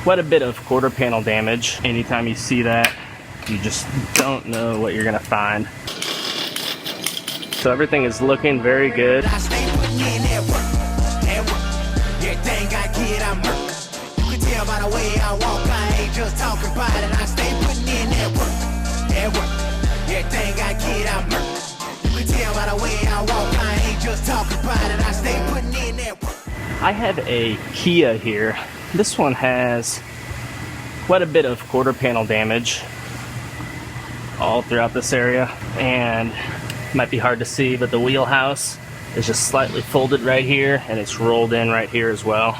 quite a bit of quarter panel damage. Anytime you see that, you just don't know what you're gonna find. So everything is looking very good. I have a Kia here. This one has quite a bit of quarter panel damage all throughout this area, and it might be hard to see, but the wheelhouse is just slightly folded right here, and it's rolled in right here as well.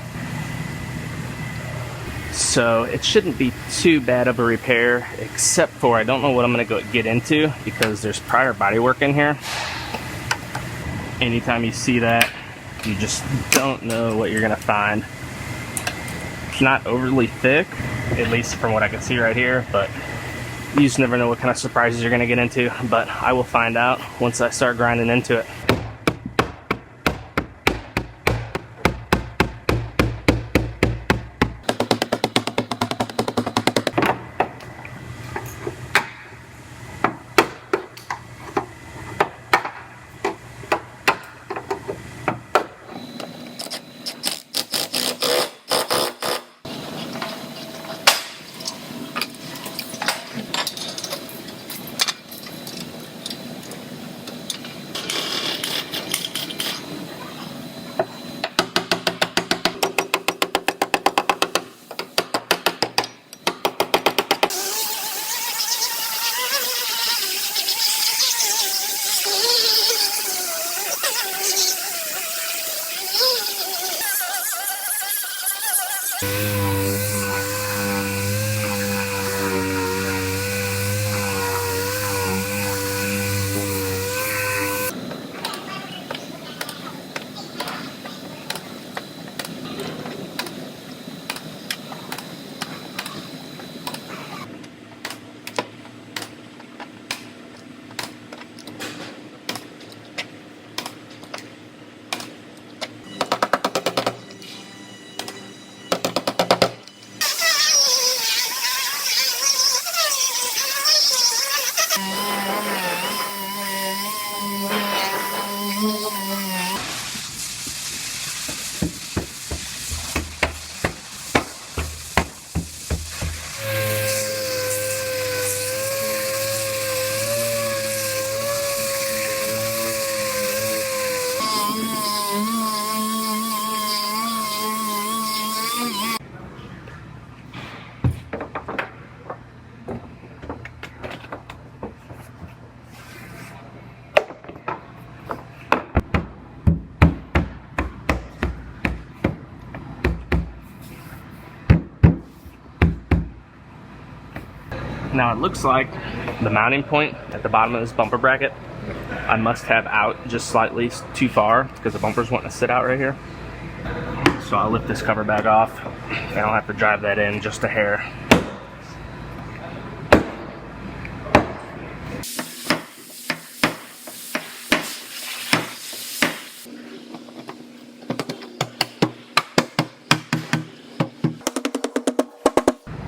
So it shouldn't be too bad of a repair, except for I don't know what I'm going to get into because there's prior bodywork in here. Anytime you see that, you just don't know what you're going to find. It's not overly thick, at least from what I can see right here, but you just never know what kind of surprises you're going to get into. But I will find out once I start grinding into it. Now it looks like the mounting point at the bottom of this bumper bracket I must have out just slightly too far because the bumper's wanting to sit out right here. So I'll lift this cover back off and I'll have to drive that in just a hair.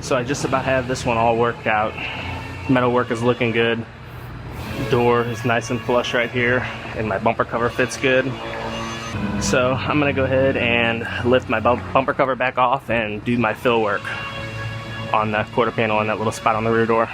So I just about have this one all worked out. Metal work is looking good. Door is nice and flush right here, and my bumper cover fits good. So I'm gonna go ahead and lift my bumper cover back off and do my fill work on the quarter panel and that little spot on the rear door.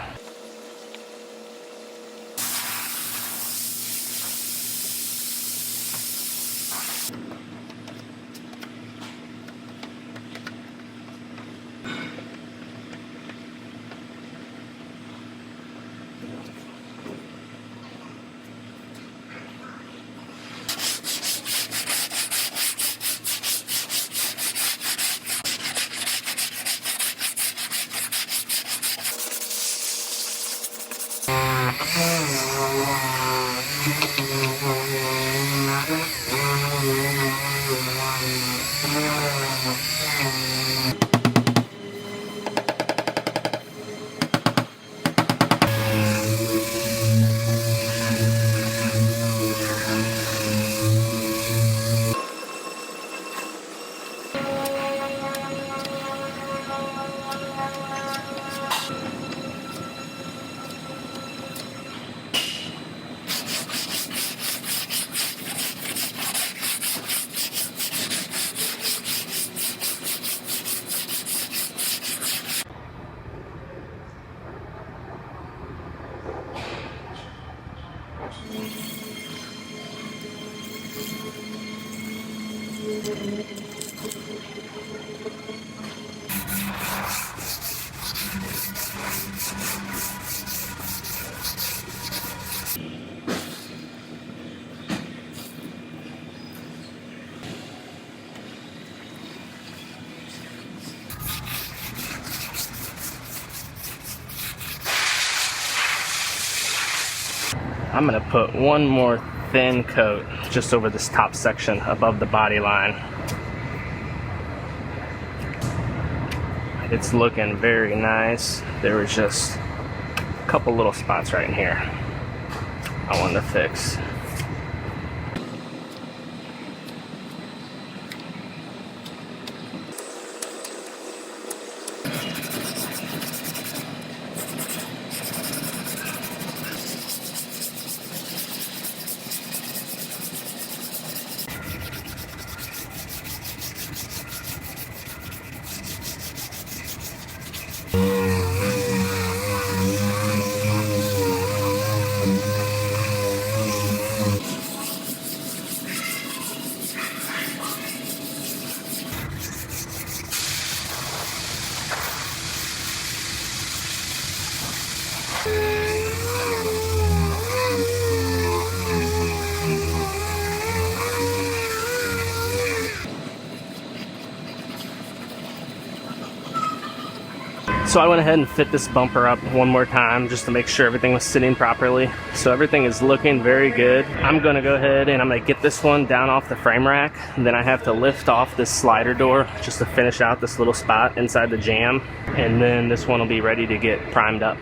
I'm gonna put one more thin coat just over this top section above the body line. It's looking very nice. There was just a couple little spots right in here I wanted to fix. So I went ahead and fit this bumper up one more time just to make sure everything was sitting properly. So everything is looking very good. I'm gonna go ahead and I'm gonna get this one down off the frame rack. And then I have to lift off this slider door just to finish out this little spot inside the jamb. And then this one will be ready to get primed up.